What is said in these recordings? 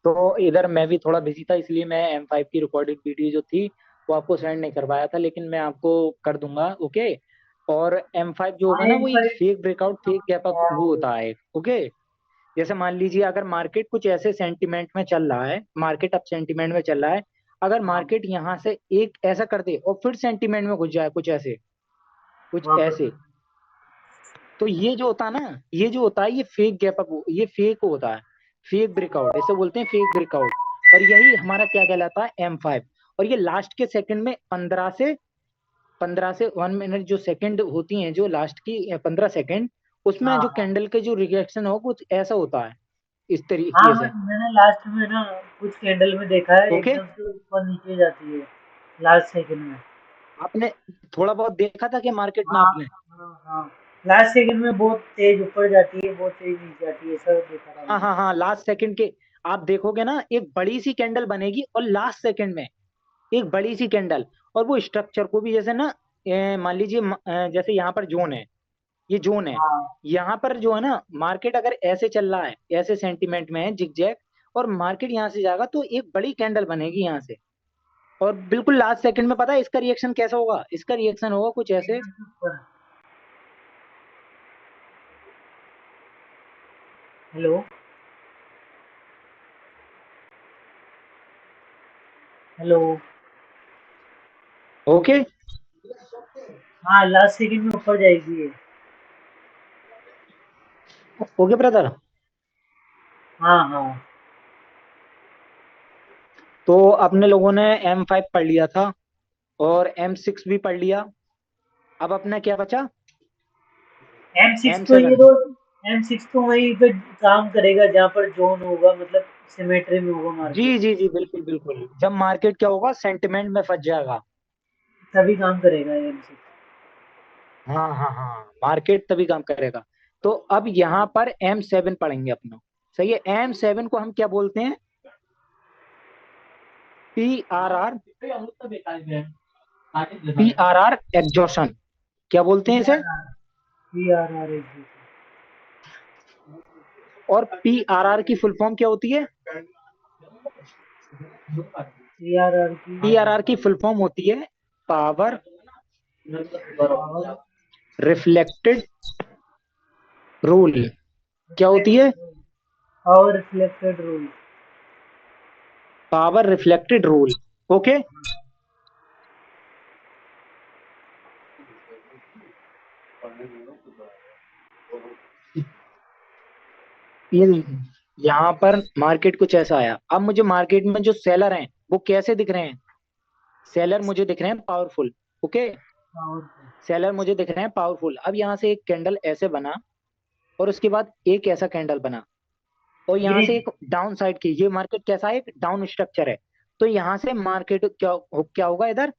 तो इधर मैं भी थोड़ा बिजी था, इसलिए मैं M5 की रिकॉर्डेड वीडियो जो थी वो आपको सेंड नहीं कर पाया था, लेकिन मैं आपको कर दूंगा। ओके। और M5 जो हाँ होगा ना, वो एक M5। Fake breakout, fake gap up हाँ वो होता है। ओके। जैसे मान लीजिए अगर मार्केट कुछ ऐसे सेंटिमेंट में चल रहा है, मार्केट अप सेंटिमेंट में चल रहा है, अगर हाँ, मार्केट यहाँ से एक ऐसा कर दे और फिर सेंटिमेंट में घुस जाए, कुछ ऐसे, कुछ वापस। ऐसे, तो ये जो होता है ना, ये जो होता है, ये फेक गैप अप, ये फेक होता है, फेक ब्रेकआउट, इसे बोलते हैं फेक ब्रेकआउट। और यही हमारा क्या कहलाता है, M5। और ये लास्ट के सेकंड में 15 से 1 मिनट जो सेकंड होती हैं, जो लास्ट की 15 सेकंड, उसमें जो हाँ कैंडल के जो रिएक्शन हो कुछ ऐसा होता है, इस हाँ, तरीके से। मैंने लास्ट में ना कुछ कैंडल में देखा है, ओके। एकदम से ऊपर नीचे जाती है लास्ट सेकंड में। आपने थोड़ा बहुत देखा था कि मार्केट में हाँ आपने? हाँ हाँ, लास्ट सेकंड में बहुत तेज ऊपर जाती है, बहुत तेज नीचे जाती है, सब देखा था हाँ मैंने। हाँ हाँ, लास्ट सेकंड के आप देखोगे ना, एक बड़ी सी कैंडल बनेगी और लास्ट सेकंड में एक बड़ी सी कैंडल, और वो स्ट्रक्चर को भी जैसे ना, मान लीजिए जैसे यहाँ पर जोन है, ये जोन है, हाँ यहाँ पर जो है ना, मार्केट अगर ऐसे चल रहा है, ऐसे सेंटीमेंट में है जिगजैग, और मार्केट यहाँ से जाएगा तो एक बड़ी कैंडल बनेगी यहाँ से, और बिल्कुल लास्ट सेकंड में पता है इसका रिएक्शन कैसा होगा, इसका रिएक्शन होगा कुछ ऐसे। एकदम से ऊपर। हेलो। हेलो। ओके। हाँ, लास्ट सेकंड में ऊपर जाएगी ये। Okay brother. हाँ हाँ। तो अपने लोगों ने M5 पढ़ लिया था, और M6 भी पढ़ लिया। अब अपना क्या बचा? M6 तो ये M7। तो, M6 तो वहीं पे काम करेगा जहाँ पर जोन होगा, मतलब सिमेट्री में होगा जी मार्केट, जी जी, बिल्कुल बिल्कुल, जब मार्केट क्या होगा, सेंटिमेंट में फंस जाएगा। तभी काम करेगा ये M6। हाँ हाँ हाँ, मार्केट तभी काम करेगा। तो अब यहाँ पर M7 पढ़ेंगे अपना। सही है। M7 को हम क्या बोलते हैं? PRR। PRR एग्जॉशन, क्या बोलते हैं इसे? PRR exit. और PRR की फुल फॉर्म क्या होती है? PRR की PRR की फुल फॉर्म होती है पावर पावर रिफ्लेक्टेड रूल। क्या होती है? Reflected rule. Power reflected rule. Power reflected rule. Okay. ये यहाँ पर मार्केट कुछ ऐसा आया। अब मुझे मार्केट में जो सेलर हैं वो कैसे दिख रहे हैं? सेलर मुझे दिख रहे हैं पावरफुल। ओके। पावर। सेलर मुझे दिख रहे हैं पावरफुल। अब यहाँ से एक कैंडल ऐसे बना, और उसके बाद एक ऐसा कैंडल बना, और यहाँ से ग्रीन। एक डाउन साइड की, ये मार्केट कैसा है, एक डाउन स्ट्रक्चर है। तो यहाँ से मार्केट क्या होगा इधर,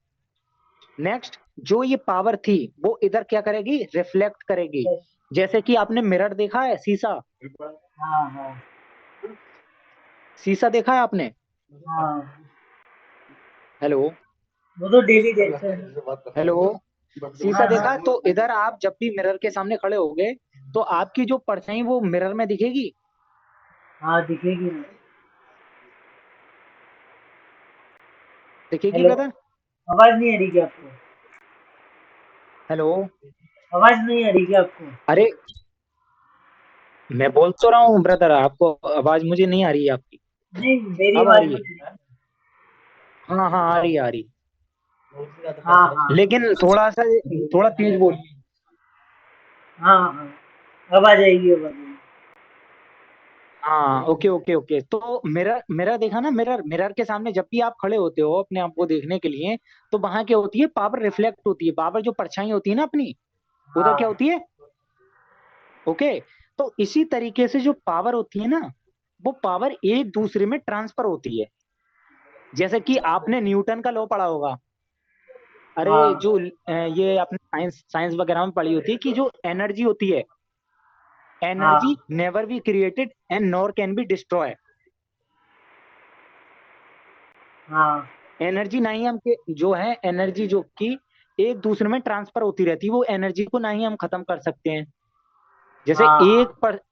नेक्स्ट जो ये पावर थी वो इधर क्या करेगी, रिफ्लेक्ट करेगी। जैसे कि आपने मिरर देखा है, शीशा, हाँ हाँ शीशा देखा है आपने? हाँ, हेलो। वो तो डेली देखते हैं। हेलो। शीशा हाँ देखा है? हाँ तो इधर आप जब भी मिरर के सामने खड़े होगे, तो आपकी जो परछाई वो मिरर में दिखेगी, हाँ, दिखेगी ना। दिखेगी हेलो। ब्रदर? आवाज नहीं आ रही क्या आपको? हेलो। आवाज नहीं आ रही क्या आपको? अरे, मैं बोल तो रहा हूँ ब्रदर, आपको आवाज मुझे नहीं आ रही है आपकी। नहीं, मेरी अब आ आवाज रही नहीं आ है? रही। हाँ हाँ, आ रही है, आ रही हाँ है। हाँ लेकिन थोड़ा सा, थोड़ा तेज बोलिए। हाँ हाँ, अब आ जाएगी, अब आ जाएगी। हाँ, ओके ओके ओके। तो मिरर, मिरर देखा ना, मिरर, मिरर के सामने जब भी आप खड़े होते हो अपने आप को देखने के लिए, तो वहां क्या होती है, पावर रिफ्लेक्ट होती है, पावर जो परछाई होती है ना अपनी, उधर क्या हाँ होती है। ओके। तो इसी तरीके से जो पावर होती है ना, वो पावर एक दूसरे में ट्रांसफर होती है। जैसे कि आपने न्यूटन का लॉ पढ़ा होगा। अरे, हाँ जो ये आपने साइंस साइंस वगैरह में पढ़ी होती है कि जो एनर्जी होती है, एनर्जी हाँ never be created and nor can be destroy. हाँ एनर्जी ना ही हम के जो है, एनर्जी जो कि एक दूसरे में ट्रांसफर होती रहती है, वो एनर्जी को ना ही हम खत्म कर सकते हैं। जैसे हाँ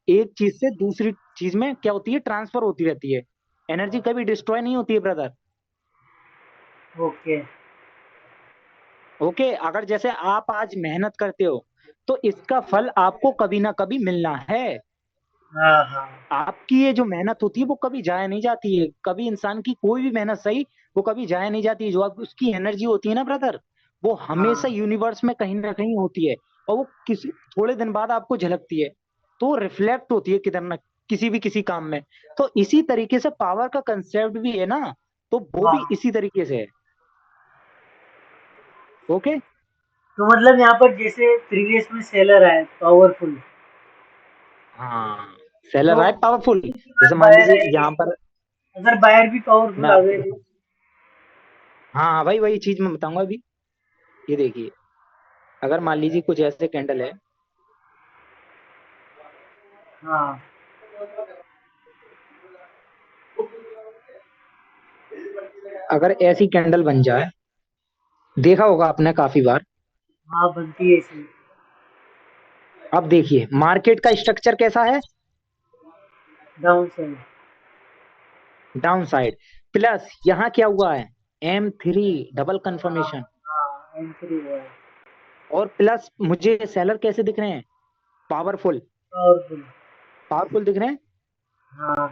एक चीज से दूसरी चीज में क्या होती है, ट्रांसफर होती रहती है। एनर्जी कभी डिस्ट्रॉय नहीं होती है ब्रदर। ओके। ओके, अगर जैसे आप आज मेहनत करते हो तो इसका फल आपको कभी ना कभी मिलना है। हाँ हाँ आपकी ये जो मेहनत होती है वो कभी जाया नहीं जाती है, कभी इंसान की कोई भी मेहनत सही वो कभी जाया नहीं जाती है। जो आप उसकी एनर्जी होती है ना ब्रदर, वो हमेशा हाँ। यूनिवर्स में कहीं ना कहीं होती है, और वो किसी थोड़े दिन बाद आपको झलकती है, तो रिफ्लेक्ट होती है किधर ना किसी भी किसी काम में। तो इसी तरीके से पावर का कंसेप्ट भी है ना, तो वो भी हाँ इसी तरीके से है। ओके। तो मतलब यहाँ पर जैसे प्रीवियस में सेलर आए पावरफुल, हाँ, सेलर तो है पावरफुल, उनके जैसे बाद मान बायर लीजिए आएगी, यहाँ पर अगर बायर भी मैं पावरफुल आ आपको गए तो। बताऊँ। हाँ भाई, वही चीज मैं बताऊंगा अभी। ये देखिए, अगर मान लीजिए कुछ ऐसे कैंडल है, हाँ अगर ऐसी कैंडल बन जाए, देखा होगा आपने काफी बार। हाँ बनती है ऐसी। अब देखिए मार्केट का स्ट्रक्चर कैसा है, down side. Down side, plus यहाँ क्या हुआ है, M3 डबल हाँ कंफर्मेशन, हाँ एंट्री हुआ है। और प्लस मुझे सेलर कैसे दिख रहे हैं, पावरफुल, पावरफुल। पावरफुल दिख रहे हैं। हाँ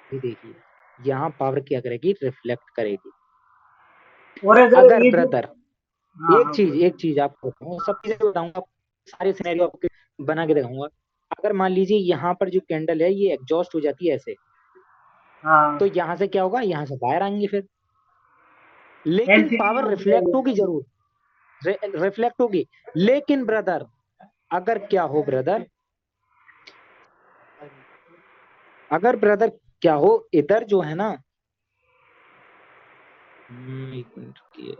ये देखिए, यहाँ पावर क्या करेगी, रिफ्लेक्ट करेगी। और अगर अगर ये जो। ब्रदर, हाँ हाँ बोलिए। एक चीज आपको बताऊंगा, सब चीजें बताऊंगा, सारे सिनेरियो आपको बना के दिखाऊंगा। अगर मान लीजिए यहाँ पर जो कैंडल है ये एग्जॉस्ट हो जाती है ऐसे, हाँ तो यहाँ से क्या होगा, यहाँ से बाहर आएंगे फिर, लेकिन एंट्री पावर होगी रिफ्लेक्ट आगे। होगी जरूर, रिफ्लेक्ट होगी। लेकिन ब्रदर, अगर क्या हो ब्रदर, अगर ब्रदर क्या हो, इधर जो है ना, एक मिनट रुकिए,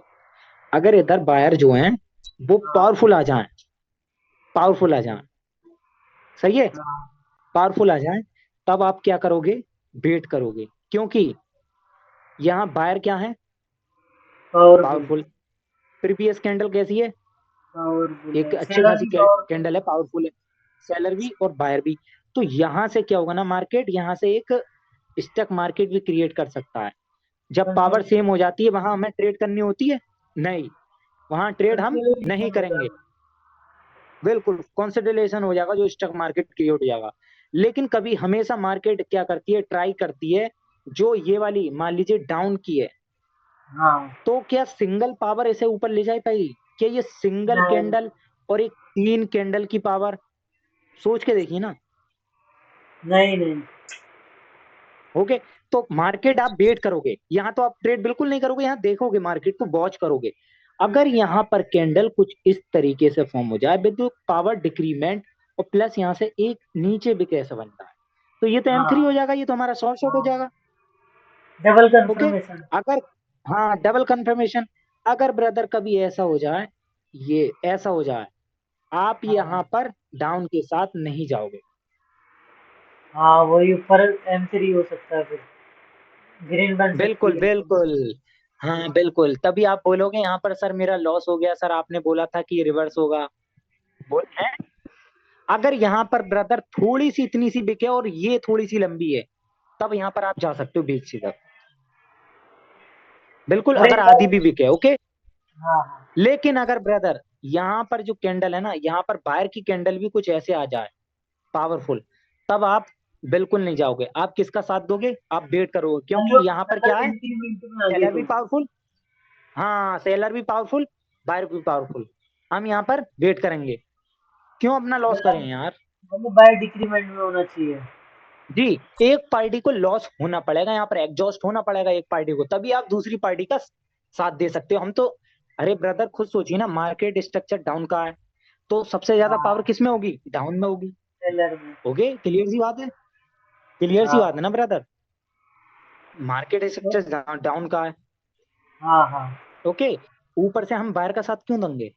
अगर इधर बायर जो हैं वो हाँ पावरफुल आ जाएं, पावरफुल आ जाएं, सही है, हाँ पावरफुल आ जाएं, तब आप क्या करोगे, वेट करोगे, क्योंकि यहाँ बायर क्या है, पावरफुल। पावरफुल। प्रीवियस कैंडल कैसी है, पावरफुल एक है, अच्छी सेलर खासी भी पावरफुल कैंडल है। है, पावरफुल है, सेलर भी और बायर भी। तो यहाँ से क्या होगा ना, मार्केट यहाँ से एक स्टक मार्केट भी क्रिएट कर सकता है। जब पावर सेम हो जाती है वहां हमें ट्रेड करनी होती है, नहीं, वहां ट्रेड हम नहीं कंसोलिडेशन होता करेंगे, है। बिल्कुल कॉन्सोलिडेशन हो जाएगा, जो स्टॉक मार्केट क्रिएट हो जाएगा। लेकिन कभी हमेशा मार्केट क्या करती है, ट्राई करती है, जो ये वाली मान लीजिए डाउन की है, हाँ तो क्या सिंगल पावर ऐसे ऊपर ले जा पाएगी, क्या ये सिंगल नहीं कैंडल और एक तीन कैंडल की पावर, सोच के देखिए ना। नहीं नहीं। ओके, तो मार्केट आप वेट करोगे, यहाँ तो आप ट्रेड बिल्कुल नहीं करोगे, यहाँ देखोगे मार्केट को, वॉच करोगे। अगर यहाँ पर कैंडल कुछ इस तरीके से फॉर्म हो जाए विद पावर डिक्रीमेंट, और प्लस यहाँ से एक नीचे भी कैसे बनता है, तो ये तो M3 हो हाँ जाएगा, ये तो हमारा शॉर्ट शॉट हो हाँ जाएगा। Double okay, confirmation. अगर, हाँ डबल कंफर्मेशन, अगर ब्रदर कभी ऐसा हो जाए, ये ऐसा हो जाए, आप यहाँ हाँ पर डाउन के साथ नहीं जाओगे। हाँ वही ऊपर M3 हो सकता है, फिर ग्रीन बन सकती बिल्कुल है। बिल्कुल, हाँ बिल्कुल, तभी आप बोलोगे यहाँ पर सर मेरा लॉस हो गया, सर आपने बोला था कि रिवर्स होगा, बोल है। अगर यहाँ पर ब्रदर थोड़ी सी इतनी सी बिके और ये थोड़ी सी लंबी है, तब यहाँ पर आप जा सकते हो बीच सीधा, बिल्कुल, और अगर एक आधी बात। भी बिके, ओके। हाँ हाँ लेकिन अगर ब्रदर यहाँ पर जो कैंडल है ना, यहाँ पर बाहर की कैंडल भी कुछ ऐसे आ जाए पावरफुल, तब आप बिल्कुल नहीं जाओगे, आप किसका साथ दोगे, आप वेट करोगे, क्योंकि यहाँ पर क्या मतलब है, इंक्रीमेंट में आ गए सेलर भी तो। पावरफुल, हाँ सेलर भी पावरफुल, बायर भी पावरफुल, हम यहाँ पर वेट करेंगे, क्यों अपना लॉस करें मतलब यार। मतलब बाय डिक्रीमेंट में होना चाहिए। जी, एक पार्टी को लॉस होना पड़ेगा, यहाँ पर एग्जॉस्ट होना पड़ेगा एक पार्टी को, तभी आप दूसरी पार्टी का साथ दे सकते हो। हम तो, अरे ब्रदर खुद सोचिए ना, मार्केट स्ट्रक्चर डाउन का है, तो सबसे ज्यादा पावर हाँ किस में होगी, डाउन में होगी। सेलर में। ओके, क्लियर सी बात है, क्लियर सी बात है हाँ ना ब्रदर, मार्केट स्ट्रक्चर डाउन का है। हाँ हाँ ओके, ऊपर से हम बायर का साथ क्यों देंगे,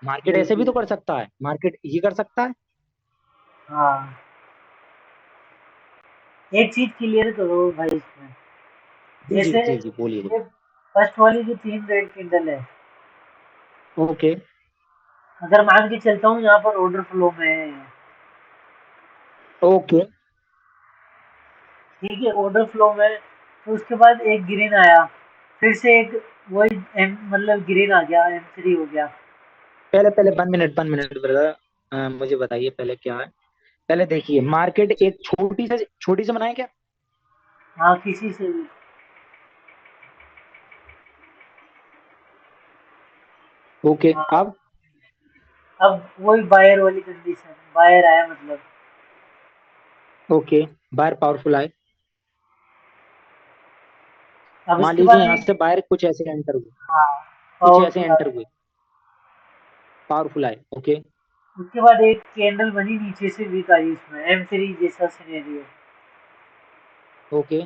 मार्केट ऐसे भी बिल्कुल। तो कर सकता है, मार्केट ये कर सकता है। हाँ एक चीज क्लियर करो भाई इसमें। जी जी जैसे जी जी, बोलिए ये बोलिए। फर्स्ट वाली जो तीन रेड कैंडल है, ओके, अगर मान के चलता हूँ यहाँ पर ऑर्डर फ्लो में है, ओके, ठीक है, ऑर्डर फ्लो में तो उसके बाद एक ग्रीन आया, फिर से एक वही एम मतलब ग्रीन आ गया, M3 हो गया। पहले पहले 1 मिनट ब्रदर, मुझे बताइए पहले क्या है। पहले देखिए मार्केट एक छोटी से बनाए क्या। हाँ, किसी से भी। ओके हाँ, अब। अब वही बायर वाली कंडीशन, बायर आया मतलब। ओके बायर पावरफुल आए। अब मान इसके लीजिए बाद यहाँ एक, से बायर कुछ ऐसे एंटर हुए। हाँ, कुछ ऐसे पावरफुल एंटर आया। हुए पावरफुल आए। ओके। उसके बाद एक कैंडल बनी नीचे से वीक आई, उसमें M3 जैसा सिनेरियो। ओके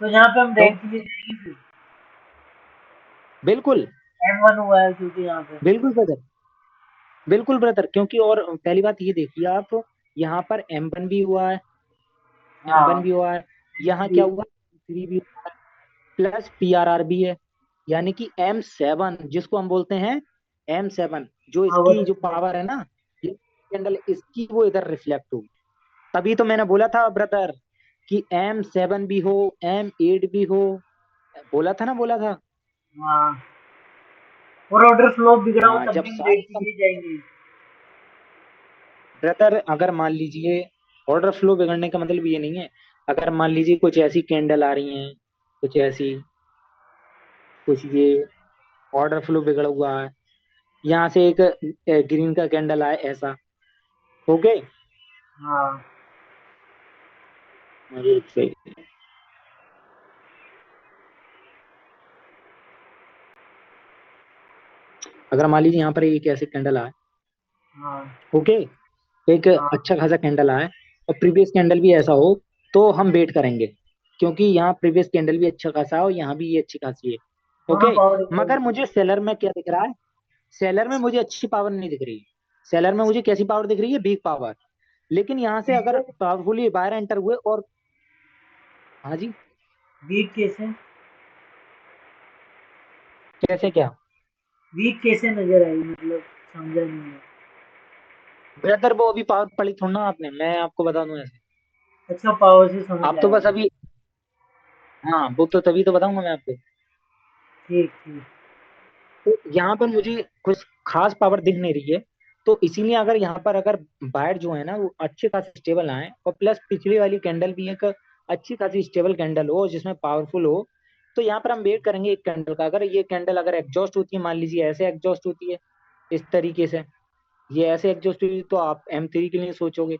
तो यहाँ पे हम तो रेड के लिए जाएंगे फिर। बिल्कुल M1 हुआ है क्योंकि यहाँ पे। बिल्कुल ब्रदर, बिल्कुल ब्रदर, क्योंकि और पहली बात ये देखिए आप, यहाँ पर M1 भी हुआ है, M1 हाँ, भी हुआ है, यहाँ M3। क्या हुआ M3 भी हुआ है, प्लस PRR भी है। यानी कि M7 जिसको हम बोलते हैं M7, जो पावर इसकी जो पावर है ना, ये कैंडल इसकी वो इधर रिफ्लेक्ट होगी। तभी तो मैंने बोला था ब्रदर कि M7 भी हो, M8 भी हो, बोला था ना, बोला था। हाँ, और ऑर्डर फ्लो बिगड़ा हो हाँ तब जब भी हम रेड सारे के लिए जाएंगे। ब्रदर अगर मान लीजिए ऑर्डर फ्लो बिगड़ने का मतलब ये नहीं है। अगर मान लीजिए कुछ ऐसी कैंडल आ रही हैं, कुछ ऐसी, कुछ ये ऑर्डर फ्लो बिगड़ा हुआ है, यहाँ से एक ग्रीन का कैंडल आए ऐसा। ओके। हाँ, अरे सही। अगर मान लीजिए यहाँ पर एक ऐसे कैंडल आए। हाँ, ओके। एक हाँ, अच्छा खासा कैंडल आए और प्रीवियस कैंडल भी ऐसा हो, तो हम वेट करेंगे, क्योंकि यहाँ प्रीवियस कैंडल भी अच्छा खासा है और यहाँ भी ये अच्छी खासी है। दोनों ओके। पावर इक्वल मगर होगी। मुझे सेलर में क्या दिख रहा है, सेलर में मुझे अच्छी पावर नहीं दिख रही। सेलर में मुझे कैसी पावर दिख रही है, वीक पावर। लेकिन यहाँ से अगर कैसे? पावरफुली बाहर एंटर हुए और, हाँ जी, वीक कैसे? कैसे क्या। वीक कैसे नजर आई मतलब, समझा नहीं मैं। ब्रदर वो अभी पावर पड़ी थोड़ा ना आपने, मैं आपको बता दूं ऐसे। अच्छा, पावर से समझ आप तो आया। बस अभी, हाँ वो तो तभी तो बताऊंगा मैं आपको। ठीक, ठीक। तो यहाँ पर मुझे कुछ खास पावर दिख नहीं रही है। तो इसीलिए अगर यहाँ पर अगर बायर जो है ना वो अच्छे खासे स्टेबल आए और प्लस पिछली वाली कैंडल भी एक अच्छी खासी स्टेबल कैंडल हो जिसमें पावरफुल हो, तो यहाँ पर हम वेट करेंगे एक कैंडल का। अगर ये कैंडल अगर एग्जॉस्ट होती है, मान लीजिए ऐसे एग्जॉस्ट होती है इस तरीके से, ये ऐसे एग्जॉस्ट हुई, तो आप M3 के लिए सोचोगे,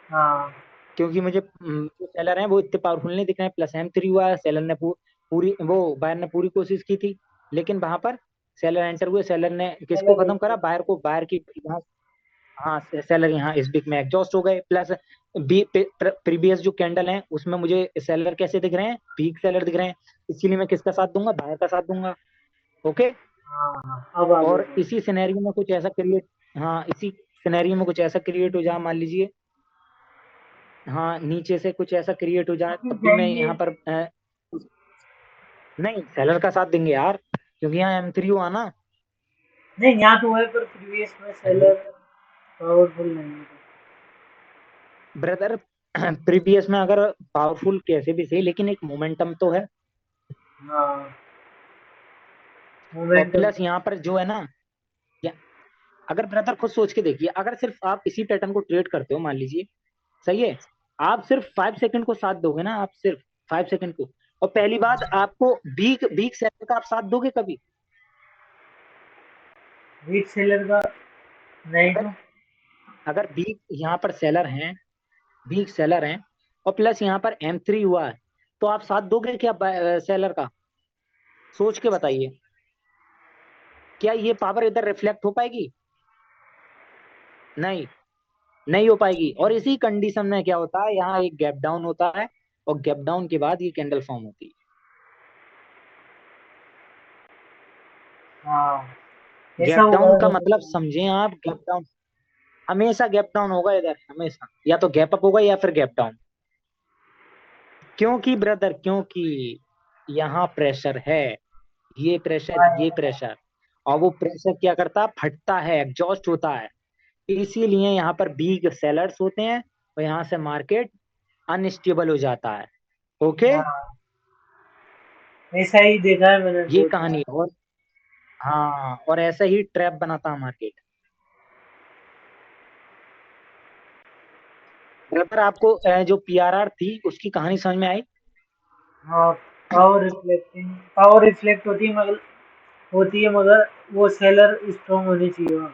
हाँ, क्योंकि मुझे जो सेलर हैं वो इतने पावरफुल नहीं दिख रहे हैं। प्लस M3 हुआ है, सेलर ने पूरी वो बायर ने पूरी कोशिश की थी, लेकिन वहां पर सेलर एंटर हुए, सेलर ने किसको कलर खत्म एक करा, है। बायर को, बायर की यहाँ। हाँ सेलर यहाँ इस बिक में एग्जॉस्ट हो गए। प्लस बी प्रीवियस जो कैंडल है उसमें मुझे सेलर कैसे दिख रहे हैं, वीक सेलर दिख रहे हैं। इसीलिए मैं किसका साथ दूंगा, बायर का साथ दूंगा। ओके। हाँ, हाँ, अब आ गया और समझ। इसी सिनेरियो में कुछ ऐसा क्रिएट, हाँ इसी सिनेरियो में कुछ ऐसा क्रिएट हो जाए, मान लीजिए, हाँ नीचे से कुछ ऐसा क्रिएट हो तो जाए, फिर तब भी मैं जाएंगे। यहाँ पर नहीं सेलर का साथ देंगे यार, क्योंकि यहाँ M3 हुआ ना। नहीं, यहाँ तो है पर प्रीवियस में हेलो सेलर पावरफुल नहीं है। ब्रदर, प्रीवियस में अगर पावरफुल कैसे भी सही, लेकिन एक मोमेंटम तो है। हाँ, और मोमेंटम। प्लस यहाँ पर जो है ना, या, अगर ब्रदर खुद सोच के देखिए, अगर सिर्फ आप इसी पैटर्न को ट्रेड करते हो मान लीजिए, सही है, आप सिर्फ 5 सेकंड को साथ दोगे ना, आप सिर्फ 5 सेकंड को। और पहली बात, आपको वीक वीक सेलर का आप साथ दोगे कभी। वीक सेलर का नहीं अगर तो। अगर वीक यहाँ पर सेलर हैं, वीक सेलर हैं, और प्लस यहाँ पर M3 हुआ है, तो आप साथ दोगे क्या सेलर का, सोच के बताइए। क्या ये पावर इधर रिफ्लेक्ट हो पाएगी, नहीं, नहीं हो पाएगी। और इसी कंडीशन में क्या होता है, यहाँ एक गैप डाउन होता है, और गैप डाउन के बाद ये कैंडल फॉर्म होती हाँ, है। ऐसा गैप हुआ डाउन है का मतलब मतलब पहले। समझें आप, गैप डाउन हमेशा गैप डाउन होगा इधर, हमेशा या तो गैप अप होगा या फिर गैप डाउन। क्योंकि ब्रदर, क्योंकि यहाँ प्रेशर है, ये प्रेशर, हाँ, ये प्रेशर, और वो प्रेशर क्या करता है, फटता है, एग्जॉस्ट होता है। इसीलिए यहाँ पर बिग सेलर्स होते हैं और यहाँ से मार्केट अनस्टेबल हो जाता है। ओके, हाँ, ऐसा ही देखा है मैंने ये दो तीन। कहानी। और हाँ, और ऐसा ही ट्रैप बनाता है मार्केट। ब्रदर आपको जो पीआरआर थी उसकी कहानी समझ में आई? हाँ, पावर रिफ्लेक्ट होती है मगर वो सेलर स्ट्रॉन्ग होनी चाहिए वहाँ।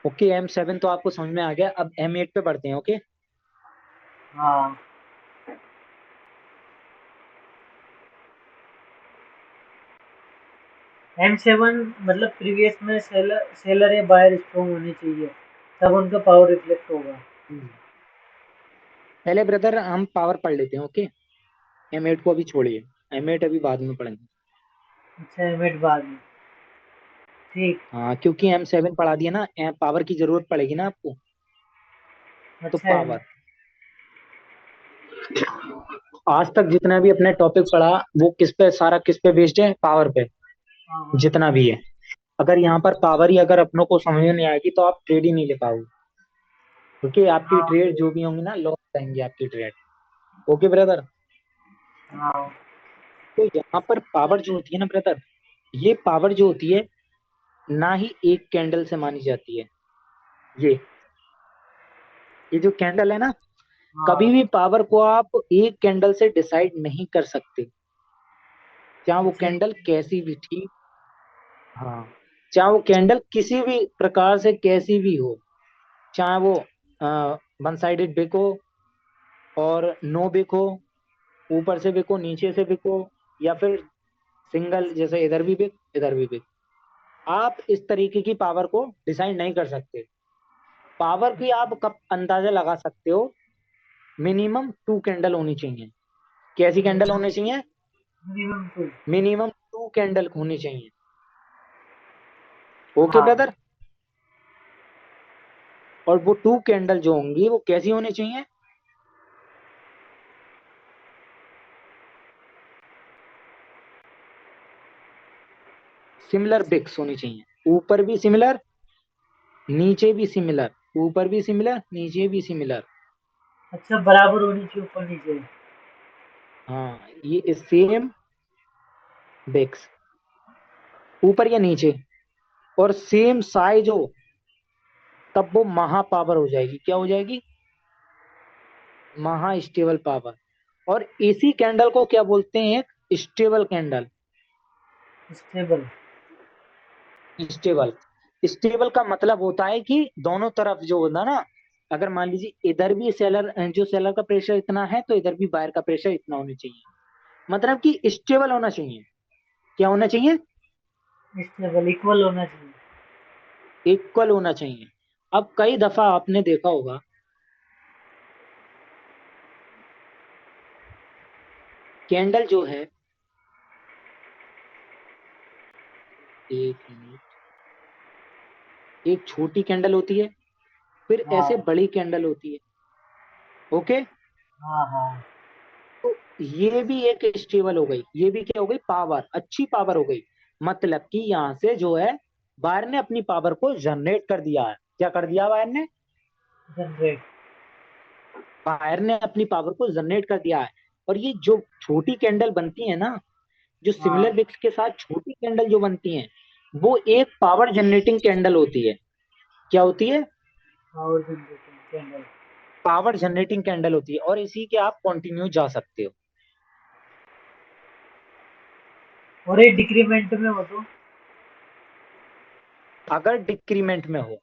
ओके, M7 तो आपको समझ में आ गया। अब M8 पे बढ़ते हैं। ओके, हाँ, M7 मतलब प्रीवियस में सेलर या बायर स्ट्रॉन्ग होनी चाहिए, तब उनका पावर रिफ्लेक्ट होगा। पहले ब्रदर हम पावर पढ़ लेते हैं। ओके, M8 को अभी छोड़िए, M8 अभी बाद में पढ़ेंगे। अच्छा, एमिट बाद में, ठीक। हाँ, क्योंकि M7 पढ़ा दिया ना, पावर की जरूरत पड़ेगी ना आपको। तो अच्छा है। पावर, आज तक जितना भी अपने टॉपिक पढ़ा वो किस पे, सारा किस पे बेस्ड है? पावर पे। हाँ, जितना भी है, अगर यहाँ पर पावर ही अगर अपनों को समझ में नहीं आएगी तो आप ट्रेड ही नहीं ले पाओगे, क्योंकि आपकी हाँ, ट्रेड जो भी होंगी ना, लॉस जाएंगी आपकी ट्रेड। ओके ब्रदर, हाँ, तो यहाँ पर पावर जो होती है ना ब्रदर, ये पावर जो होती है ना ही एक कैंडल से मानी जाती है। ये ये जो कैंडल है ना, कभी हाँ। भी पावर को आप एक कैंडल से डिसाइड नहीं कर सकते, चाहे वो अच्छा, कैंडल कैसी भी थी। हाँ, चाहे वो कैंडल किसी भी प्रकार से कैसी भी हो, चाहे वो वन साइडेड बिक हो और नो बिक हो, ऊपर से बिको नीचे से बिको, या फिर सिंगल जैसे इधर भी बिक इधर भी बिक, आप इस तरीके की पावर को डिसाइड नहीं कर सकते। पावर की आप कब अंदाजा लगा सकते हो? मिनिमम टू कैंडल होनी चाहिए। कैसी कैंडल होनी चाहिए? Minimum two. Minimum two candle होनी चाहिए। ओके हाँ, ब्रदर, और वो टू कैंडल जो होंगी वो कैसी होनी चाहिए? सिमिलर बिक्स होनी चाहिए, ऊपर भी सिमिलर नीचे भी सिमिलर, ऊपर भी सिमिलर नीचे भी सिमिलर। अच्छा, बराबर होनी चाहिए ऊपर नीचे। हाँ, ये सेम बिक्स, ऊपर या नीचे, और सेम साइज हो, तब वो महा पावर हो जाएगी। क्या हो जाएगी? महा स्टेबल पावर। और इसी कैंडल को क्या बोलते हैं? Stable candle. Stable. Stable, stable का मतलब होता है कि दोनों तरफ जो होता ना, अगर मान लीजिए इधर भी सेलर, जो सेलर का प्रेशर इतना है तो इधर भी बायर का प्रेशर इतना होना चाहिए, मतलब कि स्टेबल होना चाहिए। क्या होना चाहिए? स्टेबल इक्वल होना चाहिए। इक्वल होना चाहिए। अब कई दफा आपने देखा होगा, कैंडल जो है, एक मिनट, एक छोटी कैंडल होती है, फिर ऐसे हाँ, बड़ी कैंडल होती है। ओके, हाँ, हाँ। तो ये भी एक स्टेबल हो गई, ये भी क्या हो गई? पावर, अच्छी पावर हो गई। मतलब कि यहाँ से जो है, बायर ने अपनी पावर को जनरेट कर दिया है। क्या कर दिया बायर ने? जनरेट। बायर ने अपनी पावर को जनरेट कर दिया है। और ये जो छोटी कैंडल बनती है ना, जो हाँ, सिमिलर विक्स के साथ छोटी कैंडल जो बनती है, वो एक पावर जनरेटिंग कैंडल होती है। क्या होती है? Power generating candle. Power generating candle होती है, और इसी के आप कंटिन्यू जा सकते हो। और ये डिक्रीमेंट में हो तो अगर डिक्रीमेंट में हो,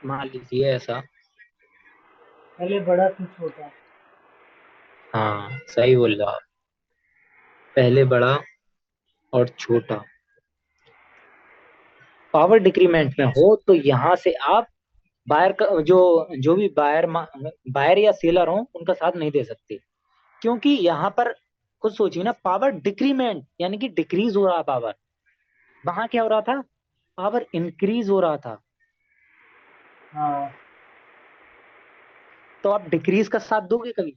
मान लीजिए ऐसा। पहले बड़ा फिर छोटा। हाँ, सही बोल रहे हो आप, पहले बड़ा और छोटा। पावर डिक्रीमेंट में हो तो यहां से आप बायर का जो भी बायर या सेलर हो उनका साथ नहीं दे सकते, क्योंकि यहाँ पर खुद सोचिए ना, पावर डिक्रीमेंट यानी कि डिक्रीज हो रहा पावर। वहां क्या हो रहा था, पावर इंक्रीज हो रहा था। हाँ तो आप डिक्रीज का साथ दोगे कभी?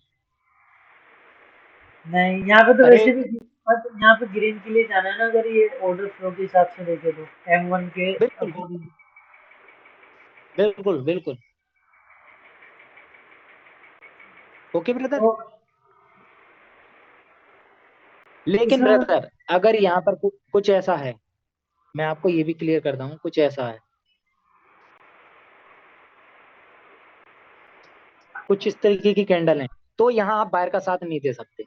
नहीं, यहाँ पे तो अरे वैसे भी, बट यहाँ पे ग्रीन के लिए जाना है ना, अगर ये ऑर्डर फ्लो के हिसाब से देखे तो M1 के बिल्कुल अकॉर्डिंग। बिल्कुल बिल्कुल। Okay brother. तो लेकिन इसमें ब्रदर अगर यहाँ पर कुछ ऐसा है, मैं आपको ये भी क्लियर करता हूँ, कुछ ऐसा है, कुछ इस तरीके की कैंडल है, तो यहाँ आप बायर का साथ नहीं दे सकते।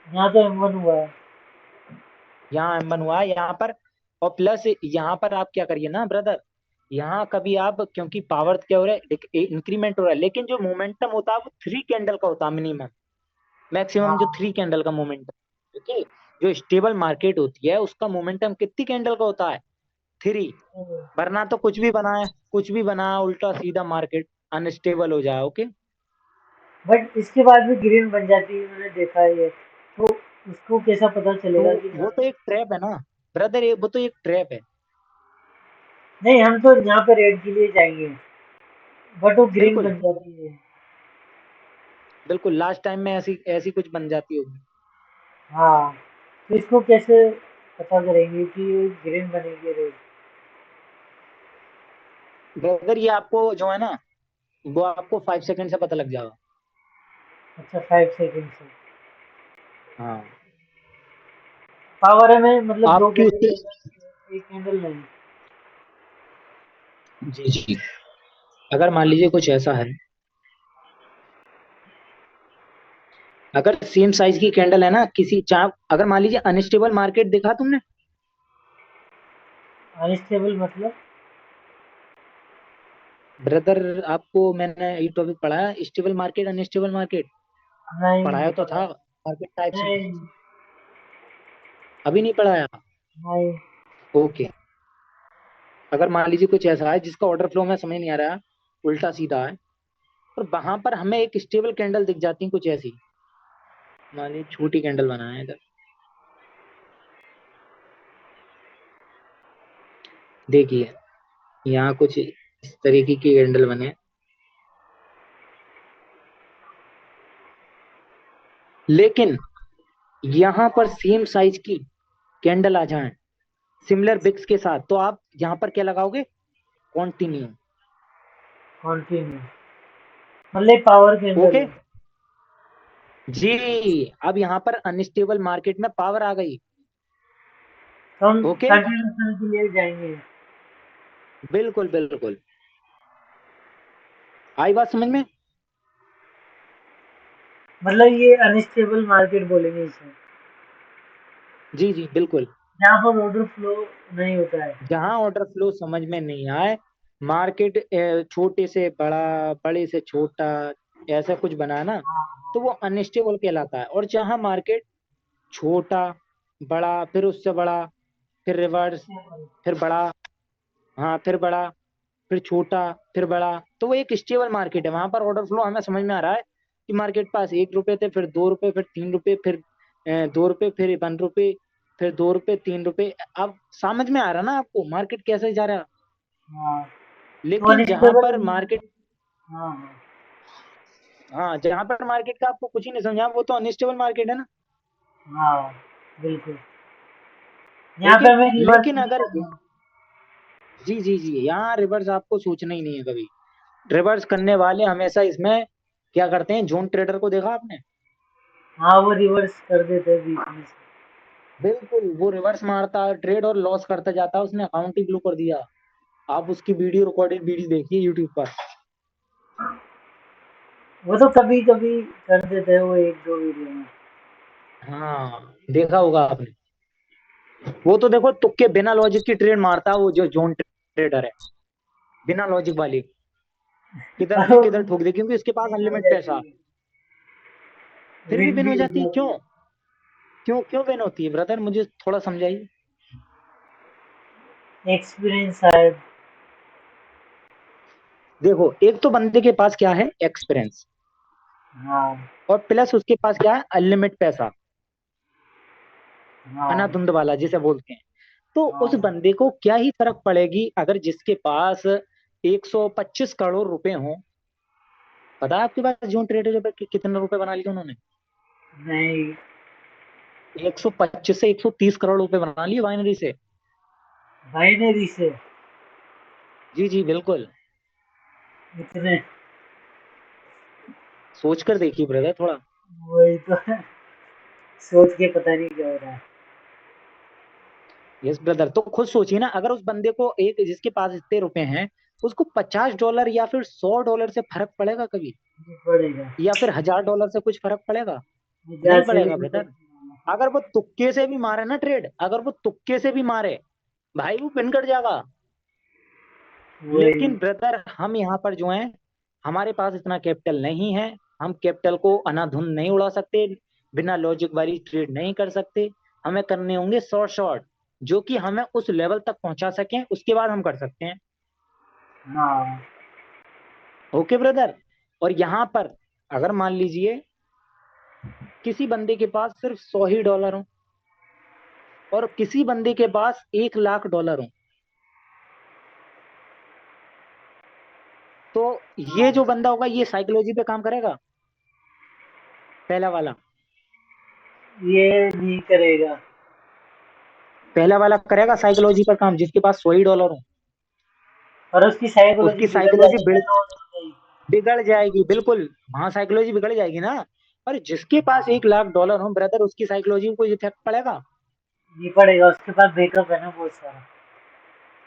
यहाँ तो M1 हुआ है। यहाँ एम हुआ है यहाँ पर। और प्लस यहाँ पर आप क्या करिए ना ब्रदर, यहाँ कभी आप, क्योंकि पावर क्या हो रहा है, इंक्रीमेंट हो रहा है, लेकिन जो मोमेंटम होता है वो 3 कैंडल का होता है मिनिमम। मैक्सिमम जो हाँ 3 कैंडल का मोमेंटम, ओके। जो स्टेबल मार्केट होती है उसका मोमेंटम कितनी कैंडल का होता है? 3। वरना तो कुछ भी बनाए, कुछ भी बना उल्टा सीधा मार्केट अनस्टेबल हो जाए। ओके। बट इसके बाद भी ग्रीन बन जाती है, मैंने देखा है ये। तो उसको कैसा पता तो चलेगा कि वो तो एक ट्रैप है ना ब्रदर, वो तो एक ट्रैप है। नहीं, हम तो यहाँ पे रेड के लिए जाएंगे, बट वो ग्रीन बिल्कुल बन जाती है। बिल्कुल, लास्ट टाइम में ऐसी ऐसी कुछ बन जाती होगी। हाँ, तो इसको कैसे पता करेंगे कि ये ग्रीन बनेगी रेड? ब्रदर ये आपको जो है ना, वो आपको 5 सेकंड से पता लग जाएगा। अच्छा, 5 सेकेंड से। हाँ। पावर है में मतलब दो आपकी कैंडल उससे, लेगा, एक कैंडल नहीं। जी जी, अगर मान लीजिए कुछ ऐसा है, अगर सेम साइज की कैंडल है ना, किसी चाहे, अगर मान लीजिए अनस्टेबल मार्केट देखा तुमने? अनस्टेबल मतलब? ब्रदर आपको मैंने ये टॉपिक पढ़ाया, स्टेबल मार्केट अनस्टेबल मार्केट, नहीं, पढ़ाया नहीं तो पता। था मार्केट टाइप्स में। नहीं, अभी नहीं पढ़ाया? नहीं। ओके। अगर मान लीजिए कुछ ऐसा है जिसका ऑर्डर फ्लो में समझ नहीं आ रहा है, उल्टा सीधा है, और वहां पर हमें एक स्टेबल कैंडल दिख जाती है कुछ ऐसी, मान लीजिए छोटी कैंडल बनाए इधर, देखिए यहाँ कुछ इस तरीके की कैंडल बने, लेकिन यहाँ पर सेम साइज की कैंडल आ जाए सिमिलर बिक्स के साथ, तो आप यहाँ पर क्या लगाओगे? कॉन्टिन्यू। कंटिन्यू मतलब पावर कैंडल ओके है। जी। अब यहाँ पर अनस्टेबल मार्केट में पावर आ गई। तो हम ओके, कंटिन्यूशन के लिए जाएंगे। बिल्कुल बिल्कुल। आई बात समझ में? मतलब ये अनस्टेबल मार्केट बोलेंगे इसे, जी जी बिल्कुल। जहाँ पर ऑर्डर फ्लो नहीं होता है। जहां ऑर्डर फ्लो समझ में नहीं आए, मार्केट छोटे से बड़ा, बड़े से छोटा, ऐसा कुछ बना है ना, तो वो अनस्टेबल कहलाता है। और जहां मार्केट छोटा, बड़ा, फिर उससे बड़ा, फिर रिवर्स, फिर बड़ा, हाँ फिर बड़ा, फिर छोटा, फिर बड़ा, तो वो एक स्टेबल मार्केट है। वहां पर ऑर्डर फ्लो हमें समझ में आ रहा है कि मार्केट पास 1 रुपए थे, फिर 2 रुपए, फिर 3 रुपए, फिर 2 रुपए, फिर 1 रुपए, फिर 2 रुपए, 3 रुपए। अब समझ में आ रहा ना आपको मार्केट कैसे जा रहा है? हाँ, तो लेकिन जहां अनस्टेबल। पर मार्केट, हाँ हाँ। हाँ जहां पर मार्केट का आपको कुछ ही नहीं समझा, वो तो अनस्टेबल मार्केट है ना। हाँ बिल्कुल। यहाँ ओके। पे हमें रिवर्स लेकिन नहीं अगर, करना। जी जी जी, यहाँ रिवर्स आपको सोचना ही नहीं है कभी। रिवर्स करने वाले हमेशा इसमें क्या करते हैं, जोन ट्रेडर को देखा आपने? हाँ, वो रिवर्स कर देते हैं बीच में से। बिल्कुल, वो रिवर्स मारता है ट्रेड और लॉस करता जाता है, उसने अकाउंट ही ब्लू कर दिया। आप उसकी वीडियो, रिकॉर्डेड वीडियो देखिए यूट्यूब पर। वो तो कभी कभी कर देते हैं, वो एक दो वीडियो में। हाँ देखा होगा आपने। वो तो देखो तुक्के बिना लॉजिक की ट्रेड मारता है, वो जो जोन ट्रेडर है, बिना लॉजिक वाली, किधर से किधर ठोक दे, क्योंकि उसके पास विन हो अनलिमिट जाती पैसा। है। फिर भी विन बिन भी हो हो जाती है, जाती क्यों? है। क्यों क्यों बिन होती है ब्रदर, मुझे थोड़ा समझाइए। एक्सपीरियंस शायद। देखो, एक तो बंदे के पास क्या है, एक्सपीरियंस, हाँ और प्लस उसके पास क्या है, अनलिमिट पैसा, हाँ अनाधुंध वाला जिसे बोलते हैं। तो उस हाँ। बंदे को क्या ही फर्क पड़ेगी अगर जिसके पास 125 करोड़ रुपए हों। पता है आपके पास जो ट्रेडर पे कितने रुपए बना लिए उन्होंने? नहीं। 125 से 130 करोड़ रुपए बना लिए बाइनरी से। बाइनरी से? जी जी बिल्कुल। इतने? सोच कर देखिए ब्रदर थोड़ा। वही तो सोच के पता नहीं क्या हो रहा है। यस ब्रदर, तो खुद सोचिए ना, अगर उस बंदे को, एक जिसके पास इतने रुपए हैं, उसको $50 या फिर $100 से फर्क पड़ेगा कभी? नहीं पड़ेगा। या फिर $1000 से कुछ फर्क पड़ेगा? नहीं हजार से भी पड़ेगा नहीं ब्रदर। पड़ेगा। अगर वो तुक्के से भी मारे ना ट्रेड, अगर वो तुक्के से भी मारे, भाई वो पिन कर जाएगा। वही। लेकिन ब्रदर हम यहाँ पर जो है, हमारे पास इतना कैपिटल नहीं है। हम कैपिटल को अनाधुन नहीं उड़ा सकते, बिना लॉजिक वाली ट्रेड नहीं कर सकते। हमें करने होंगे शॉर्ट शॉर्ट, जो कि हमें उस लेवल तक पहुंचा सकें, उसके बाद हम कर सकते हैं। हाँ। Okay brother. और यहाँ पर अगर मान लीजिए किसी बंदे के पास सिर्फ $100 हो, और किसी बंदे के पास $1,00,000 हो, तो ये जो बंदा होगा ये साइकोलॉजी पे काम करेगा, पहला वाला। ये नहीं करेगा। पहला वाला करेगा साइकोलॉजी पर काम, जिसके पास $100 हो। और उसकी साइकोलॉजी उसकी बिगड़ साइकोलॉजी जाती है तो बिगड़ जाएगी, बिल्कुल। हाँ साइकोलॉजी बिगड़ जाएगी ना। और जिसके पास $1,00,000 हो ब्रदर, उसकी साइकोलॉजी को कोई इफेक्ट पड़ेगा? नहीं पड़ेगा, उसके पास बैकअप है ना बहुत सारा।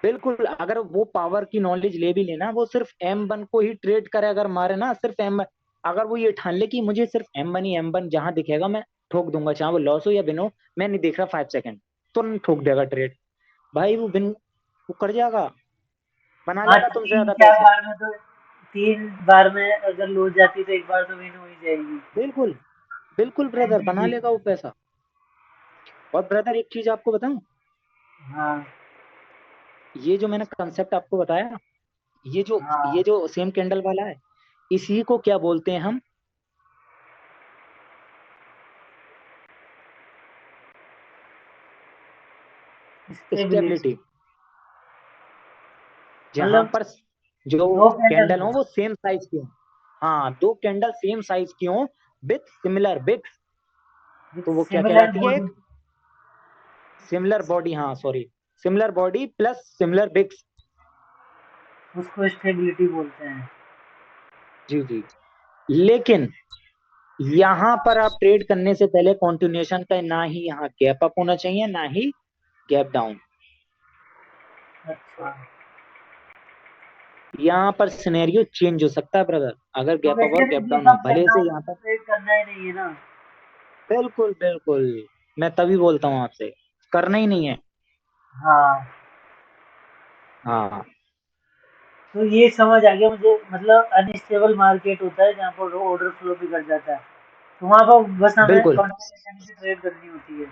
बिल्कुल। अगर वो पावर की नॉलेज ले भी लेना, वो सिर्फ M1 को ही ट्रेड करे, अगर मारे ना सिर्फ M1, अगर वो ये ठान ले कि मुझे सिर्फ M1 ही, M1 जहां दिखेगा मैं ठोक दूंगा, चाहे वो लॉस हो या विन हो, मैं नहीं देख रहा 5 सेकंड, तुरंत ठोक देगा ट्रेड। भाई वो विन, वो कर जाएगा, बना हाँ लेगा तो तुमसे तीन ज्यादा चार पैसे। बार में तो, 3 बार में अगर लूज जाती तो एक बार तो विन हो ही जाएगी। बिल्कुल बिल्कुल ब्रदर, एंट्री बना जी। लेगा वो पैसा। और ब्रदर एक चीज आपको बताऊं, हाँ ये जो मैंने कंसेप्ट आपको बताया, ये जो हाँ। ये जो सेम कैंडल वाला है, इसी को क्या बोलते हैं हम, स्टेबिलिटी। स्टेबिलिटी। जहां मतलब पर जो दो कैंडल कैंडल हो। हो वो सेम साइज की हो। हाँ, दो कैंडल सेम साइज की हो, विथ सिमिलर बिक्स, तो वो क्या सिमिलर कहलाती है, बॉडी। एक सिमिलर बॉडी, हाँ sorry, similar body plus similar बिक्स। उसको स्टेबिलिटी बोलते हैं। जी जी। लेकिन यहाँ पर आप ट्रेड करने से पहले कॉन्टिन्यूएशन का ना ही यहाँ गैप अप होना चाहिए, ना ही गैप डाउन। अच्छा। यहाँ पर सिनेरियो चेंज हो सकता है ब्रदर, अगर तो गैप अप वैसे और भी गैप ये डाउन हो, सब भले करना से हो यहाँ तो पर। ट्रेड करना ही नहीं है ना। बिल्कुल बिल्कुल, मैं तभी बोलता हूँ आपसे, करना ही नहीं है। हाँ। हाँ तो ये समझ आ गया मुझे, मतलब अनस्टेबल मार्केट होता है जहाँ पर ऑर्डर फ्लो भी कर जाता है, तो वहाँ पर बस हमें बिल्कुल। कंटिन्यूशन से ट्रेड करनी होती है,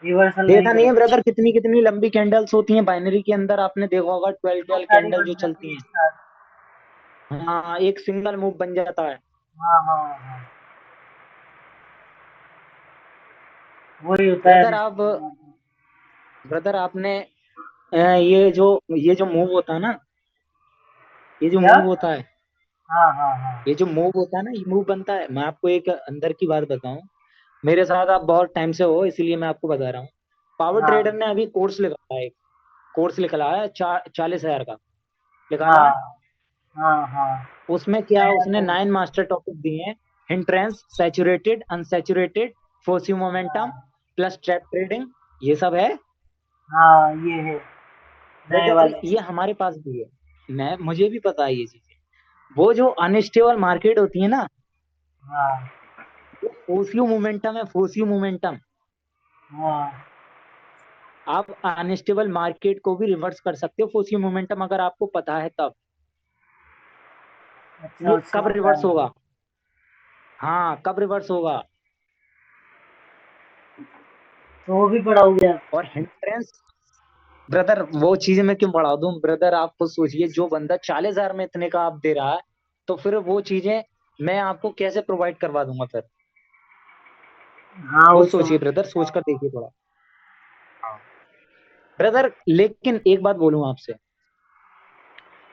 रिवर्सल नहीं देखा नहीं है करना। ब्रदर, कितनी कितनी लंबी कैंडल्स होती हैं बाइनरी के अंदर, आपने देखा होगा, 12 बहुत 12 सारी कैंडल बन जो जाती चलती है हैं। एक साथ। हाँ, एक सिंगल मूव बन जाता है। हाँ हाँ हाँ। वही होता है ब्रदर आप अनस्टेबल मार्केट। ब्रदर आपने ये जो मूव होता है ना, ये जो क्या? मूव होता है, हाँ हाँ हाँ ये जो मूव होता है ना, ये मूव बनता है। मैं आपको एक अंदर की बात बताऊं, मेरे साथ आप बहुत टाइम से हो इसलिए मैं आपको बता रहा हूँ। पावर ट्रेडर हाँ ने अभी कोर्स निकाला है, कोर्स निकला है 40,000 का, निकाला हाँ है। हाँ हाँ। उसमें क्या, नया उसने कोर्स। 9 मास्टर टॉपिक दिए हैं। हिंट्रेंस, सैचुरेटेड, अनसैचुरेटेड, फोर्सिव मोमेंटम, हाँ प्लस ट्रैप ट्रेडिंग, ये सब है। हाँ ये है नए ब्रदर वाले। ये हमारे पास भी है, मैं मुझे भी पता है ये चीजें। वो जो अनस्टेबल मार्केट होती है ना, हाँ वो फोर्सिव मोमेंटम है, फोर्सिव मोमेंटम। हाँ। आप अनस्टेबल मार्केट को भी रिवर्स कर सकते हो, फोर्सिव मोमेंटम, अगर आपको पता है तब। अच्छा ये उससे कब पता रिवर्स है। होगा, हाँ कब रिवर्स होगा। तो वो भी पढ़ाओगे आप? और हिंट्रेंस, ब्रदर वो चीजें मैं क्यों बढ़ा दूं ब्रदर, आप खुद सोचिए, जो बंदा 40,000 में इतने का आप दे रहा है, तो फिर वो चीजें मैं आपको कैसे प्रोवाइड करवा दूंगा फिर। हाँ, वो खुद सोचिए समझ ब्रदर, सकता सोच हूँ। कर देखिए थोड़ा। हाँ ब्रदर, लेकिन एक बात बोलूं आपसे,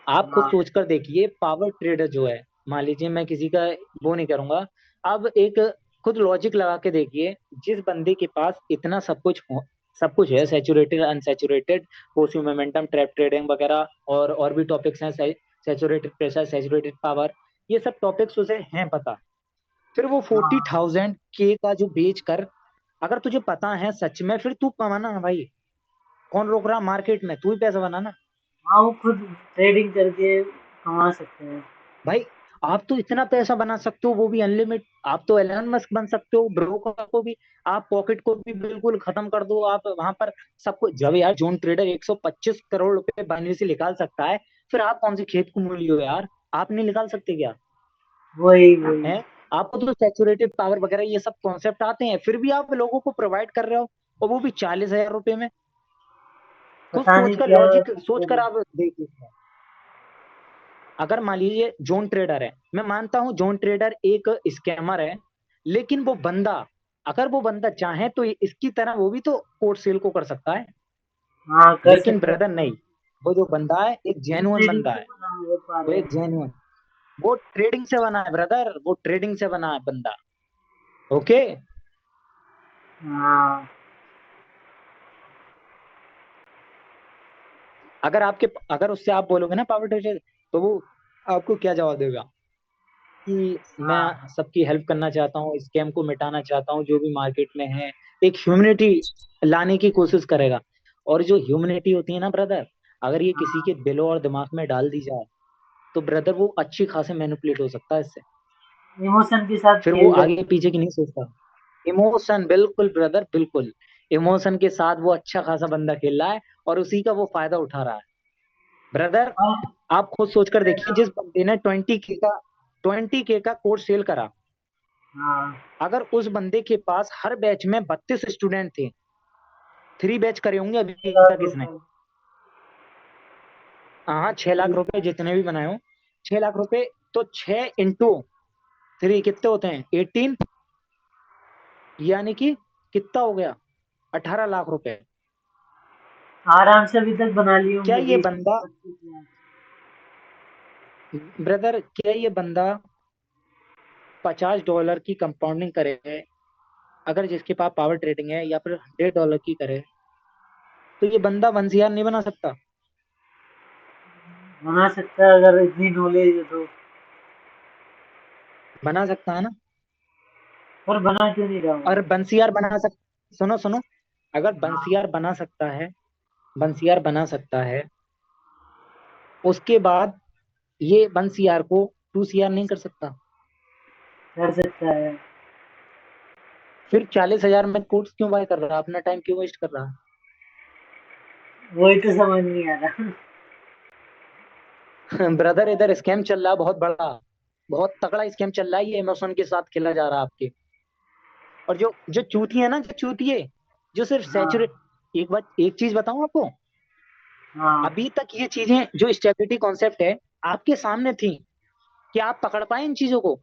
आप खुद हाँ, सोच कर देखिए, पावर ट्रेडर जो है, मान लीजिए, मैं किसी का वो नहीं करूंगा, अब एक खुद लॉजिक लगा के देखिए, जिस बंदे के पास इतना सब कुछ है, saturated unsaturated, post momentum, trap trading वगैरह, और भी टॉपिक्स हैं, सैचुरेटेड प्रेशर, सैचुरेटेड पावर, ये सब टॉपिक्स उसे हैं पता, फिर वो फोर्टी हाँ, थाउजेंड के का जो बेच कर, अगर तुझे पता है सच में, फिर तू कमाना ना भाई, कौन रोक रहा मार्केट में, तू ही पैसा बनाना। हाँ, वो खुद ट्रेडिंग करके कमा सकते हैं। भाई आप तो इतना पैसा बना सकते हो, वो भी अनलिमिट, आप तो एलन मस्क बन सकते हो, ब्रोकर को भी, आप पॉकेट को भी बिल्कुल खत्म कर दो, आप वहां पर सबको, जब यार जोन ट्रेडर 125 करोड़ रुपए बाइनरी से निकाल सकता है, फिर आप कौन सी खेत को मूली हो यार, आप नहीं निकाल सकते क्या? वही वही। हैं? आपको तो सैचुरेटेड पावर वगैरह ये सब कॉन्सेप्ट आते हैं, फिर भी आप लोगों को प्रोवाइड कर रहे हो, और वो भी 40,000 रुपए में। खुद पता नहीं सोचकर, क्या लॉजिक करते सोचकर हैं। आप देखिए, अगर मान लीजिए जोन ट्रेडर है, मैं मानता हूं जोन ट्रेडर एक स्कैमर है, लेकिन वो बंदा, अगर वो बंदा चाहे तो इसकी तरह वो भी तो कोर्ट सेल को कर सकता है। हाँ, कर लेकिन सकते ब्रदर हैं। नहीं, वो जो बंदा है एक जेन्युइन ट्रेडिंग बंदा से है, बना है व्यापार वो है। एक जेन्युइन, वो ट्रेडिंग से बना है ब्रदर, वो ट्रेडिंग से बना है बंदा। ओके। हाँ, अगर उससे आप बोलोगे ना पावर ट्रेडर, तो वो आपको क्या जवाब देगा कि हाँ, मैं सबकी हेल्प करना चाहता हूँ, स्कैम को मिटाना चाहता हूँ जो भी मार्केट में है, एक ह्यूमनिटी लाने की कोशिश करेगा। और जो ह्यूमनिटी होती है ना ब्रदर, अगर ये किसी हाँ, के दिलों और दिमाग में डाल दी जाए, तो ब्रदर वो अच्छी खासे मैनिपुलेट हो सकता है इससे, इमोशन के साथ फिर वो खेल आगे जाते पीछे की नहीं सोचता। इमोशन, बिल्कुल ब्रदर बिल्कुल, इमोशन के साथ वो अच्छा खासा बंदा खेल रहा है, और उसी का वो फायदा उठा रहा है। ब्रदर हैं। और आप खुद सोचकर देखिए, जिस बंदे ने 20K का कोर्स सेल करा, हाँ, अगर उस बंदे के पास हर बैच में 32 स्टूडेंट थे, 3 बैच करे होंगे अभी 6 लाख तक इसने, रुपए। हाँ 6 लाख रुपए जितने भी बनाए हो, 6 लाख रुपए, तो 6 इंटू 3 कितने होते हैं, 18, यानी कि कितना हो गया, 18 लाख रुपए। आराम से अभी तक बना लिए क्या होंगे ये 20 बंदा, 25 लाख। ब्रदर क्या ये बंदा $50 की कंपाउंडिंग करे, अगर जिसके पास पावर ट्रेडिंग है, या फिर $100 की करे, तो ये बंदा 1 CR नहीं बना सकता? बना सकता है अगर इतनी नॉलेज है तो। बना सकता है ना? पर बना क्यों नहीं रहा हूँ। और 1 CR बना सक सुनो सुनो, अगर हाँ, 1 CR बना सकता है, 1 CR बना सकता है, उसके बाद ये 1 CR को 2 CR नहीं कर सकता? कर सकता है। फिर 40,000 में कोर्स क्यों बाय कर रहा है, अपना टाइम क्यों वेस्ट कर रहा वही तो समझ नहीं आ रहा। है? ब्रदर इधर स्कैम चल रहा है बहुत बड़ा, बहुत तगड़ा स्कैम चल रहा है, ये इमोशन के साथ खेला जा रहा है आपके। और जो जो चूतिए है ना, जो चूतिए, जो सिर्फ हाँ, सैचुरेट, एक बात, एक चीज बताऊं आपको, हाँ, अभी तक ये चीजें जो स्टेबिलिटी कॉन्सेप्ट है आपके सामने थी, कि आप पकड़ पाए इन चीजों को?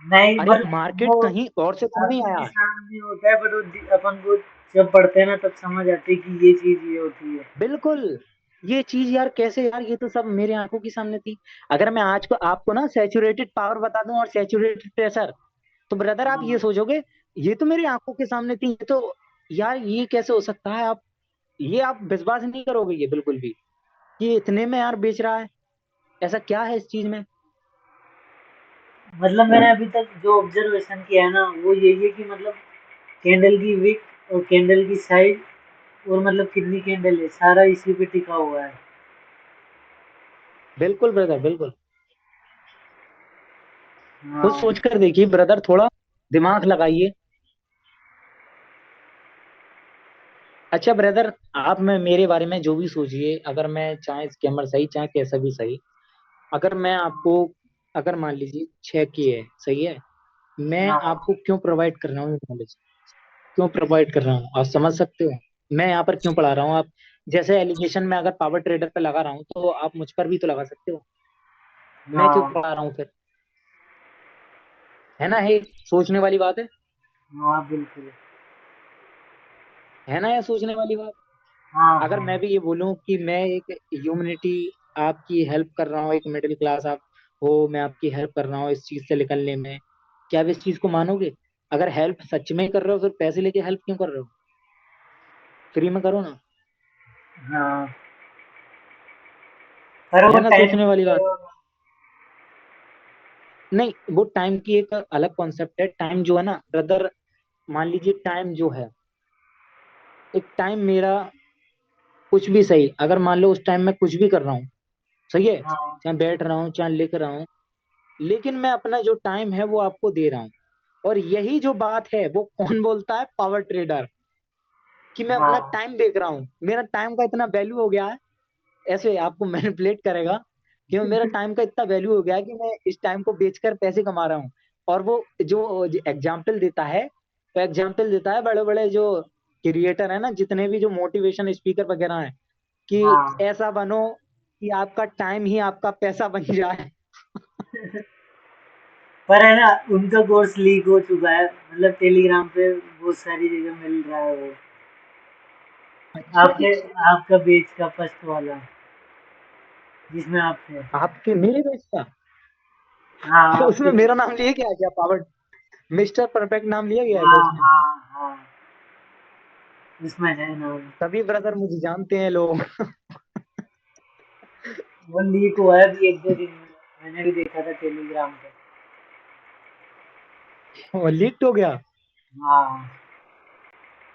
नहीं, अरे पर मार्केट वो कहीं और से थोड़ी नहीं आदमी के आया। सामने होता है, पर वो अपन को जब पढ़ते हैं ना तब समझ आती है कि ये चीज ये होती है। बिल्कुल, ये चीज यार कैसे यार, ये तो सब मेरे आंखों के सामने थी। अगर मैं आज को आपको ना सैचुरेटेड पावर बता दूं और सैचुरेटेड प्रेशर, तो ब्रदर आप ये हाँ, सोचोगे, ये तो मेरी आंखों के सामने थी, ये तो, यार ये कैसे हो सकता है, आप विश्वास नहीं करोगे ये बिल्कुल भी, कि इतने में यार बेच रहा है, ऐसा क्या है इस चीज में? मतलब मैंने अभी तक जो ऑब्जर्वेशन किया है ना वो यही है कि मतलब कैंडल की विक और कैंडल की साइज और मतलब कितनी कैंडल है सारा इसी पे टिका हुआ है। बिल्कुल ब्रदर बिल्कुल, खुद हाँ, सोच कर देखिए ब्रदर, थोड़ा दिमाग लगाइए। अच्छा ब्रदर, आप में मेरे बारे में जो भी सोचिए, अगर मैं चाहे स्कैमर सही चाहे कैसा भी सही, अगर मैं आपको, अगर मान लीजिए 6 की है, सही है, मैं हाँ, आपको क्यों प्रोवाइड कर रहा हूँ नॉलेज, क्यों प्रोवाइड कर रहा हूँ, आप समझ सकते हो मैं यहाँ पर क्यों पढ़ा रहा हूँ? आप जैसे एलिगेशन में अगर पावर ट्रेडर पे लगा रहा हूँ तो आप मुझ पर भी तो लगा सकते हो। मैं क्यों हाँ करा रहा हूँ फिर? है ना, ये सोचने वाली बात हाँ बिल्कुल। है ना, ये सोचने वाली बात। हाँ अगर हाँ मैं भी ये बोलूं कि मैं एक ह्यूमनिटी आपकी हेल्प कर रहा हूँ, एक मिडिल क्लास आप हो, मैं आपकी हेल्प कर रहा हूँ इस चीज से निकलने में, क्या आप इस चीज को मानोगे? अगर हेल्प सच में कर रहे हो फिर पैसे लेके हेल्प क्यों कर रहे हो? फ्री में करो ना। हाँ। पर वो है ना टाइम सोचने वाली बात। नहीं, वो टाइम की एक अलग कॉन्सेप्ट है। टाइम जो है ना ब्रदर, मान लीजिए टाइम जो है, एक टाइम मेरा कुछ भी सही, अगर मान लो उस टाइम में कुछ भी कर रहा हूँ, सही है, हाँ चाहे बैठ रहा हूँ चाहे लिख रहा हूँ, लेकिन मैं अपना जो टाइम है वो आपको दे रहा हूँ। और यही जो बात है वो कौन बोलता है? Power trader. कि मैं अपना हाँ टाइम देख रहा हूँ, मेरा टाइम का इतना वैल्यू हो गया है, ऐसे आपको मैनिपुलेट करेगा कि मेरा टाइम का इतना वैल्यू हो गया है कि मैं इस टाइम को बेचकर पैसे कमा रहा हूँ। और वो जो एग्जाम्पल देता है, तो एग्जाम्पल देता है बड़े बड़े जो क्रिएटर है ना, जितने भी जो मोटिवेशन स्पीकर वगैरह हैं, कि हाँ। ऐसा बनो कि आपका टाइम ही आपका पैसा बन जाए। पर है ना, उनका कोर्स लीक हो चुका है, मतलब टेलीग्राम पे बहुत सारी जगह मिल रहा है वो। अच्छा जी। आपके आपका बेच का फर्स्ट वाला जिसमें आप थे। आपके मेरे दोस्त का? हाँ उसमें आपके। मेरा नाम लिया गया है क्या? पावर मिस्टर परफेक्ट नाम लिया गया है क्या हाँ उसमें? हाँ हाँ उसमें है नाम। तभी ब्रदर मुझे जानते हैं लोग। वो लीक हुआ है अभी एक दो दिन में, मैंने भी देखा था टेलीग्राम पे। वो लीक हो गया। हाँ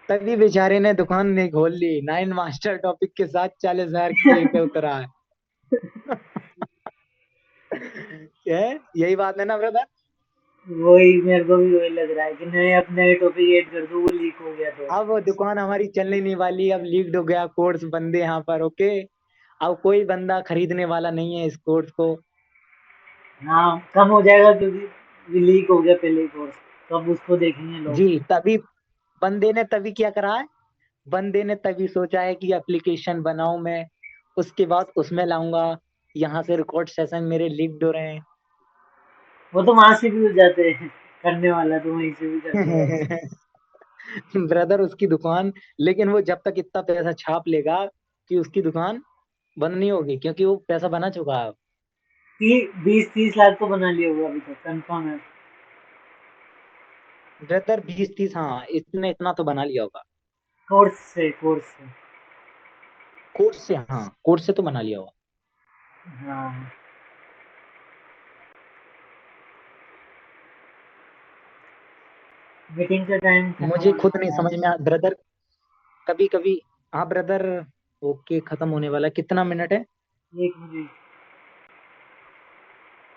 तभी बेचारे ने दुकान नहीं खोल ली, 9 मास्टर टॉपिक के साथ 40,000 के लेके उतरा है। यही बात है ना ब्रदर। वही मेरे को भी वही लग रहा है कि नए अपने टॉपिक ऐड कर दूँ, वो लीक हो गया तो। अब वो दुकान हमारी चलने नहीं वाली, अब लीक्ड हो गया, कोर्स बंदे यहाँ पर, ओके। अब कोई बंदा खरीदने वाला नहीं है इस कोर्स को। हाँ कम हो जाएगा क्योंकि लीक हो गया पहले ही कोर्स, तो अब उसको देखेंगे लोग। जी, तभी बंदे ने तभी क्या करा है, बंदे ने तभी सोचा है कि एप्लीकेशन बनाऊं मैं, उसके बाद उसमें लाऊंगा, यहाँ से रिकॉर्ड सेशन मेरे लीक्ड हो रहे वो तो वहां से भी हो जाते हैं, करने वाला तो वहीं से भी कर देगा। हैं। ब्रदर उसकी दुकान, लेकिन वो जब तक इतना पैसा छाप लेगा कि उसकी दुकान बंद नहीं होगी, क्योंकि वो पैसा बना चुका है। 20-30 लाख तो बना लिया होगा अभी तक, कंफर्म है। ब्रदर 20-30, हाँ इसने इतना तो बना लिया होगा। कोर्स से। कोर्स से, हाँ कोर्स से तो बना लिया होगा। हाँ। मीटिंग का टाइम खत्म मुझे होने खुद नहीं वाला है। समझ में आ ब्रदर, कभी कभी। हाँ ब्रदर, ओके खत्म होने वाला है। कितना मिनट है? 1 मिनट।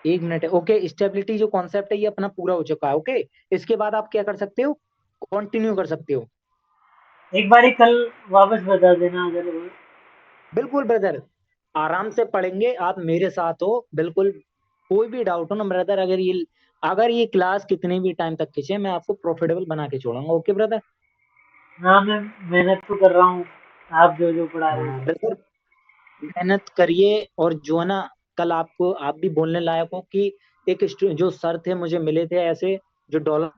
1 मिनट है, ओके। स्टेबिलिटी जो कॉन्सेप्ट है ये अपना पूरा हो चुका है, ओके। इसके बाद आप क्या कर सकते हो? कंटिन्यू कर सकते हो। एक बार ही कल वापस बता देना अगर वो। बिल्कुल ब्रदर, आराम से पढ़ेंगे, आप मेरे साथ हो बिल्कुल। कोई भी डाउट हो ना ब्रदर, अगर ये क्लास कितने भी टाइम तक खींचे, मैं आपको प्रॉफिटेबल बना के छोड़ूंगा, ओके ब्रदर। हाँ मैं मेहनत तो कर रहा हूँ, आप जो जो पढ़ा रहे हाँ हो। ब्रदर, मेहनत करिए। और जो है ना, कल आपको आप भी बोलने लायक हो कि जो सर थे मुझे मिले थे ऐसे, जो डॉलर